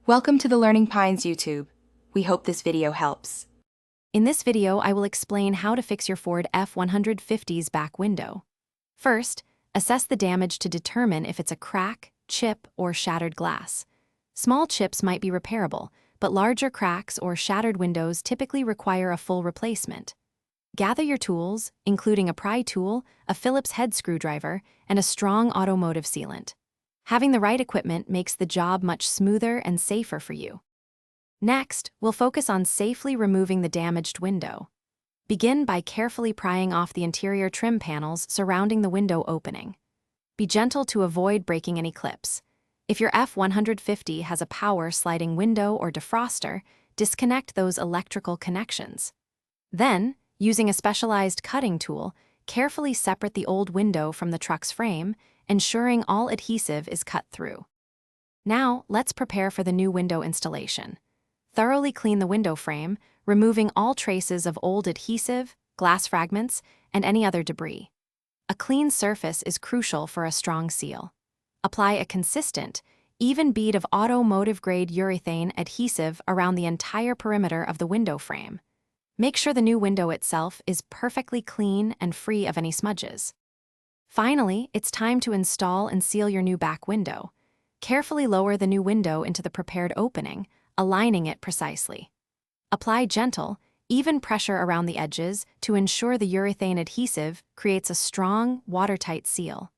Welcome to the Learning Pines YouTube. We hope this video helps. In this video, I will explain how to fix your Ford F150's back window. First, assess the damage to determine if it's a crack, chip, or shattered glass. Small chips might be repairable, but larger cracks or shattered windows typically require a full replacement. Gather your tools, including a pry tool, a Phillips head screwdriver, and a strong automotive sealant. Having the right equipment makes the job much smoother and safer for you. Next, we'll focus on safely removing the damaged window. Begin by carefully prying off the interior trim panels surrounding the window opening. Be gentle to avoid breaking any clips. If your F150 has a power sliding window or defroster, disconnect those electrical connections. Then, using a specialized cutting tool, carefully separate the old window from the truck's frame, ensuring all adhesive is cut through. Now, let's prepare for the new window installation. Thoroughly clean the window frame, removing all traces of old adhesive, glass fragments, and any other debris. A clean surface is crucial for a strong seal. Apply a consistent, even bead of automotive-grade urethane adhesive around the entire perimeter of the window frame. Make sure the new window itself is perfectly clean and free of any smudges. Finally, it's time to install and seal your new back window. Carefully lower the new window into the prepared opening, aligning it precisely. Apply gentle, even pressure around the edges to ensure the urethane adhesive creates a strong, watertight seal.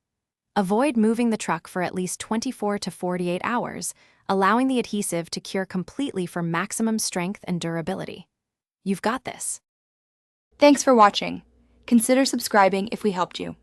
Avoid moving the truck for at least 24 to 48 hours, allowing the adhesive to cure completely for maximum strength and durability. You've got this. Thanks for watching. Consider subscribing if we helped you.